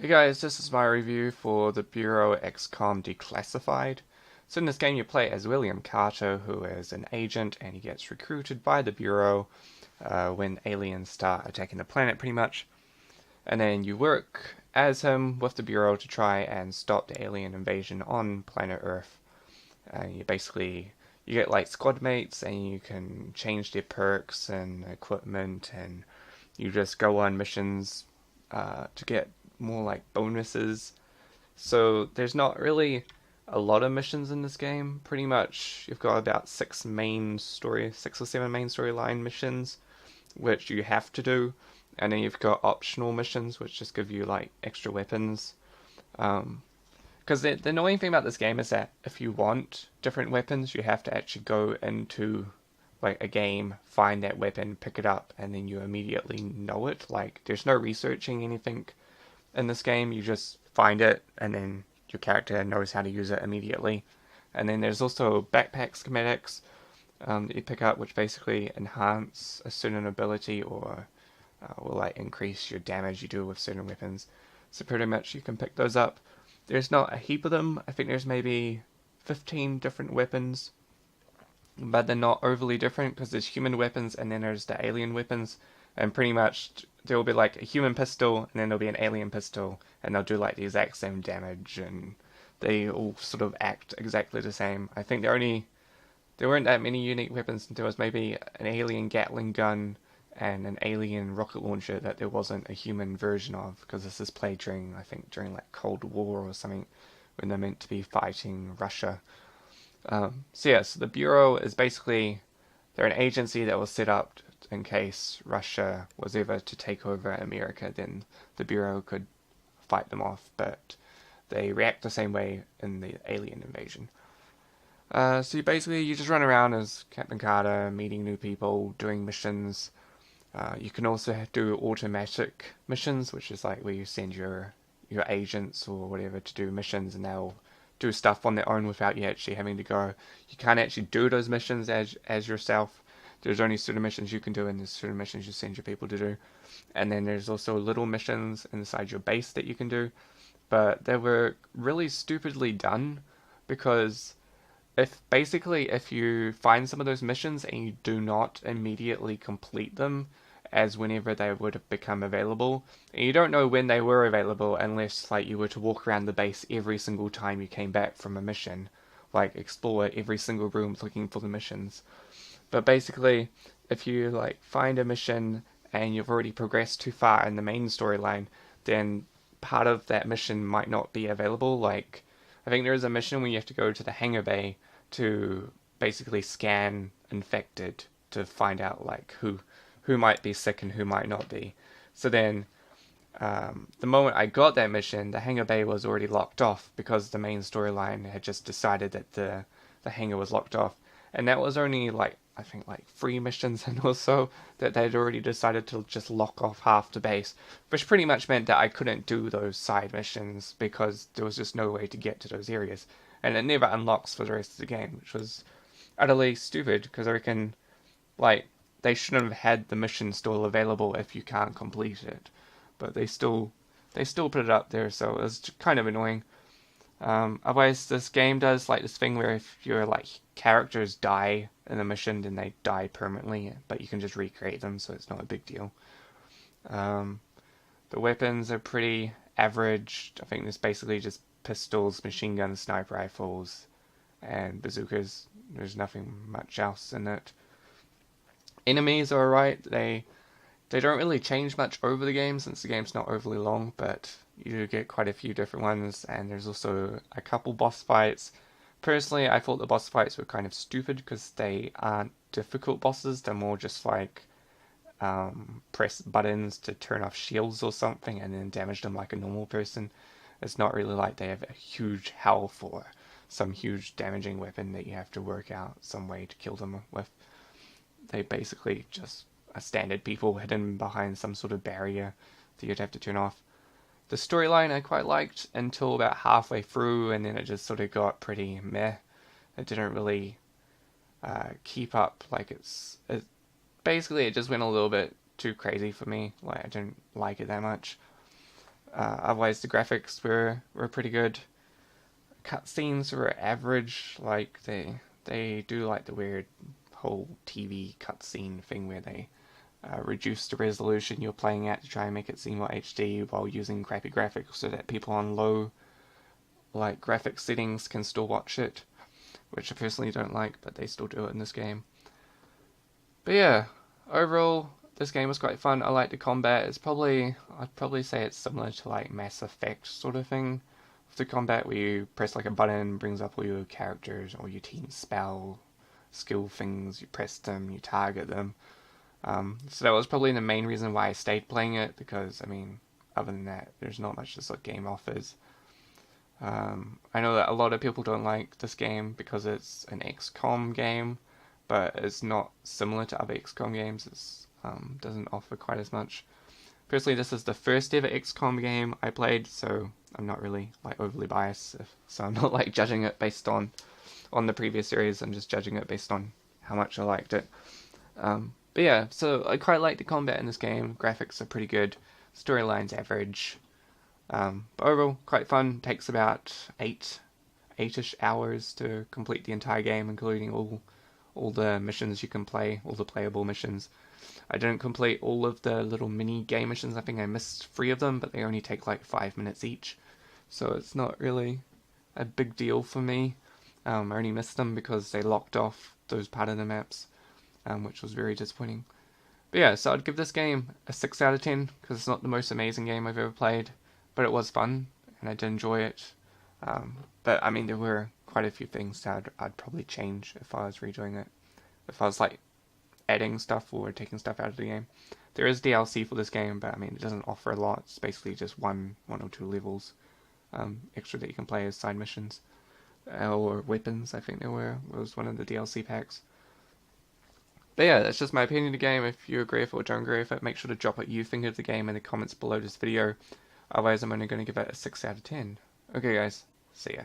Hey guys, this is my review for the Bureau XCOM Declassified. So in this game you play as William Carter, who is an agent, and he gets recruited by the Bureau when aliens start attacking the planet pretty much. And then you work as him with the Bureau to try and stop the alien invasion on planet Earth. And you get like squad mates, and you can change their perks and equipment, and you just go on missions to get more like bonuses. So there's not really a lot of missions in this game. Pretty much, you've got about six or seven main storyline missions, which you have to do, and then you've got optional missions, which just give you like extra weapons. Because the annoying thing about this game is that if you want different weapons, you have to actually go into like a game, find that weapon, pick it up, and then you immediately know it. Like there's no researching anything in this game. You just find it, and then your character knows how to use it immediately. And then there's also backpack schematics that you pick up, which basically enhance a certain ability or will like increase your damage you do with certain weapons. So pretty much you can pick those up. There's not a heap of them. I think there's maybe 15 different weapons, but they're not overly different because there's human weapons and then there's the alien weapons, and pretty much there will be like a human pistol and then there'll be an alien pistol, and they'll do like the exact same damage, and they all sort of act exactly the same. I think there weren't that many unique weapons. There was maybe an alien Gatling gun and an alien rocket launcher that there wasn't a human version of, because this is played during, I think, during like Cold War or something, when they're meant to be fighting Russia. So the Bureau is basically, they're an agency that was set up in case Russia was ever to take over America, then the Bureau could fight them off, but they react the same way in the alien invasion. You just run around as Captain Carter, meeting new people, doing missions. You can also do automatic missions, which is like where you send your agents or whatever to do missions, and they'll do stuff on their own without you actually having to go. You can't actually do those missions as yourself. There's only certain missions you can do, and there's certain missions you send your people to do. And then there's also little missions inside your base that you can do, but they were really stupidly done, because if you find some of those missions and you do not immediately complete them as whenever they would have become available, and you don't know when they were available unless like you were to walk around the base every single time you came back from a mission, like explore every single room looking for the missions. But basically, if you like find a mission and you've already progressed too far in the main storyline, then part of that mission might not be available. Like, I think there is a mission where you have to go to the hangar bay to basically scan infected to find out like who might be sick and who might not be. So then, the moment I got that mission, the hangar bay was already locked off because the main storyline had just decided that the hangar was locked off, and that was only like, I think like 3 missions and also that they'd already decided to just lock off half the base, which pretty much meant that I couldn't do those side missions because there was just no way to get to those areas, and it never unlocks for the rest of the game, which was utterly stupid because I reckon like they shouldn't have had the mission still available if you can't complete it, but they still put it up there, so it was kind of annoying. Otherwise, this game does like this thing where if your like characters die in a mission, then they die permanently, but you can just recreate them, so it's not a big deal. Um, the weapons are pretty average. I think there's basically just pistols, machine guns, sniper rifles, and bazookas. There's nothing much else in it. Enemies are alright. They don't really change much over the game since the game's not overly long, but you do get quite a few different ones, and there's also a couple boss fights. Personally, I thought the boss fights were kind of stupid because they aren't difficult bosses. They're more just like press buttons to turn off shields or something and then damage them like a normal person. It's not really like they have a huge health or some huge damaging weapon that you have to work out some way to kill them with. They basically just are standard people hidden behind some sort of barrier that you'd have to turn off. The storyline I quite liked until about halfway through, and then it just sort of got pretty meh. It didn't really keep up. Like basically it just went a little bit too crazy for me. Like I didn't like it that much. Otherwise, the graphics were pretty good. Cutscenes were average. Like they do like the weird whole TV cutscene thing where they reduce the resolution you're playing at to try and make it seem more HD while using crappy graphics so that people on low like graphics settings can still watch it, which I personally don't like, but they still do it in this game. But yeah, overall, this game was quite fun. I like the combat. I'd probably say it's similar to like Mass Effect sort of thing. With the combat where you press like a button, brings up all your characters or your team spell, skill things, you press them, you target them. So that was probably the main reason why I stayed playing it, because, I mean, other than that, there's not much this game offers. I know that a lot of people don't like this game because it's an XCOM game, but it's not similar to other XCOM games. It doesn't offer quite as much. Personally, this is the first ever XCOM game I played, so I'm not really like overly biased. So I'm not like judging it based on the previous series. I'm just judging it based on how much I liked it. But yeah, so I quite like the combat in this game. Graphics are pretty good. Storyline's average. But overall, quite fun. Takes about eight-ish hours to complete the entire game, including all the missions you can play, all the playable missions. I didn't complete all of the little mini game missions. I think I missed 3 of them, but they only take like 5 minutes each, so it's not really a big deal for me. I only missed them because they locked off those part of the maps, which was very disappointing. But yeah, so I'd give this game a 6 out of 10 because it's not the most amazing game I've ever played, but it was fun and I did enjoy it. But I mean, there were quite a few things that I'd probably change if I was redoing it. If I was like adding stuff or taking stuff out of the game. There is DLC for this game, but I mean, it doesn't offer a lot. It's basically just one or 2 levels extra that you can play as side missions. Or weapons, I think there was one of the DLC packs. But yeah, that's just my opinion of the game. If you agree with it or don't agree with it, make sure to drop what you think of the game in the comments below this video. Otherwise, I'm only going to give it a 6 out of 10. Okay guys, see ya.